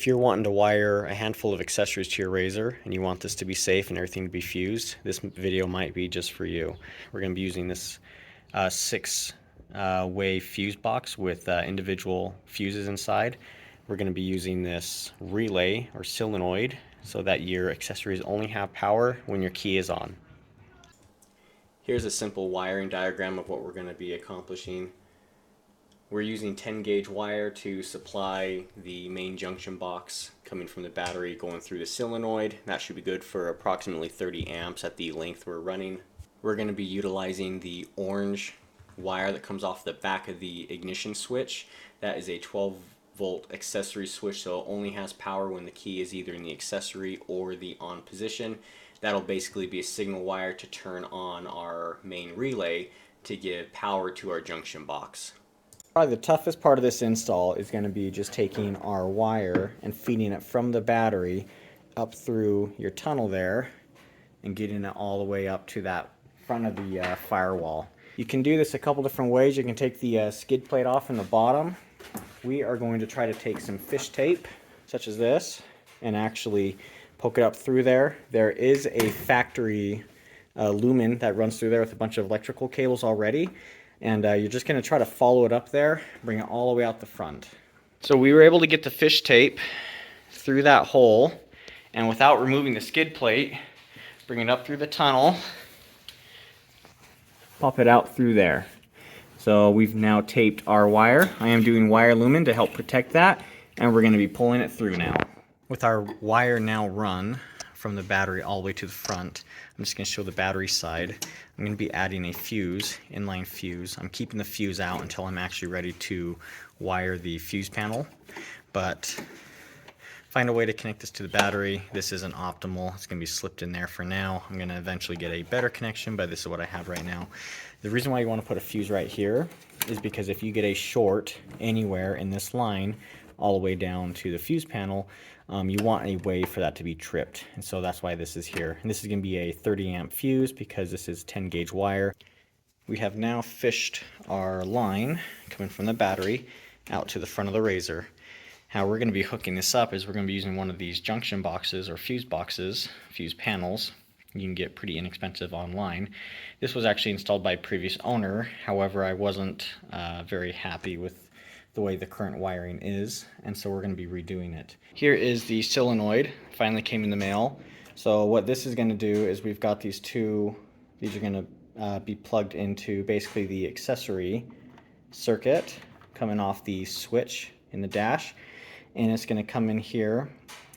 If you're wanting to wire a handful of accessories to your RZR and you want this to be safe and everything to be fused, this video might be just for you. We're going to be using this 6-way fuse box with individual fuses inside. We're going to be using this relay or solenoid so that your accessories only have power when your key is on. Here's a simple wiring diagram of what we're going to be accomplishing. We're using 10 gauge wire to supply the main junction box coming from the battery going through the solenoid. That should be good for approximately 30 amps at the length we're running. We're going to be utilizing the orange wire that comes off the back of the ignition switch. That is a 12-volt accessory switch, so it only has power when the key is either in the accessory or the on position. That'll basically be a signal wire to turn on our main relay to give power to our junction box. Probably the toughest part of this install is going to be just taking our wire and feeding it from the battery up through your tunnel there and getting it all the way up to that front of the firewall. You can do this a couple different ways. You can take the skid plate off in the bottom. We are going to try to take some fish tape, such as this, and actually poke it up through there. There is a factory lumen that runs through there with a bunch of electrical cables already. And you're just going to try to follow it up there, bring it all the way out the front. So we were able to get the fish tape through that hole, and without removing the skid plate, bring it up through the tunnel, pop it out through there. So we've now taped our wire. I am doing wire lumen to help protect that, and we're going to be pulling it through now. With our wire now run from the battery all the way to the front, I'm just going to show the battery side. I'm going to be adding a fuse, inline fuse. I'm keeping the fuse out until I'm actually ready to wire the fuse panel, but find a way to connect this to the battery. This isn't optimal. It's going to be slipped in there for now. I'm going to eventually get a better connection, but this is what I have right now. The reason why you want to put a fuse right here is because if you get a short anywhere in this line all the way down to the fuse panel, you want a way for that to be tripped, and so that's why this is here. And this is going to be a 30 amp fuse because this is 10 gauge wire. We have now fished our line coming from the battery out to the front of the RZR. How we're going to be hooking this up is we're going to be using one of these junction boxes or fuse boxes, fuse panels. You can get pretty inexpensive online. This was actually installed by a previous owner. However, I wasn't very happy with the way the current wiring is, and so we're going to be redoing it. Here is the solenoid. Finally came in the mail. So what this is going to do is we've got these two. These are going to be plugged into basically the accessory circuit coming off the switch in the dash, and it's going to come in here,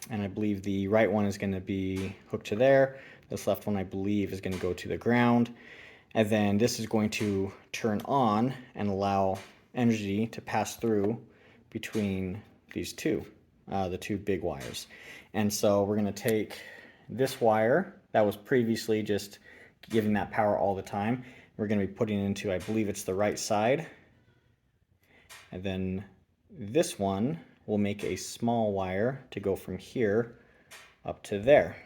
and I believe the right one is going to be hooked to there. This left one I believe is going to go to the ground, and then this is going to turn on and allow energy to pass through between these two, the two big wires. And so we're going to take this wire that was previously just giving that power all the time. We're going to be putting it into, I believe it's the right side. And then this one will make a small wire to go from here up to there.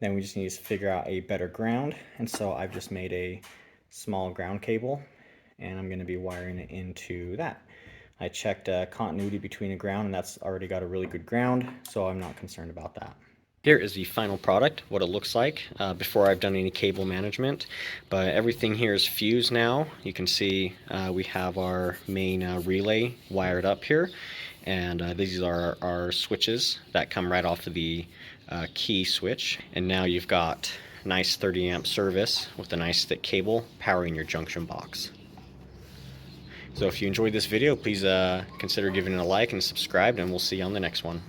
Then we just need to figure out a better ground. And so I've just made a small ground cable, and I'm going to be wiring it into that. I checked continuity between the ground, and that's already got a really good ground, so I'm not concerned about that. Here is the final product, what it looks like before I've done any cable management. But everything here is fused now. You can see we have our main relay wired up here, and these are our switches that come right off of the key switch. And now you've got nice 30 amp service with a nice thick cable powering your junction box. So if you enjoyed this video, please consider giving it a like and subscribe, and we'll see you on the next one.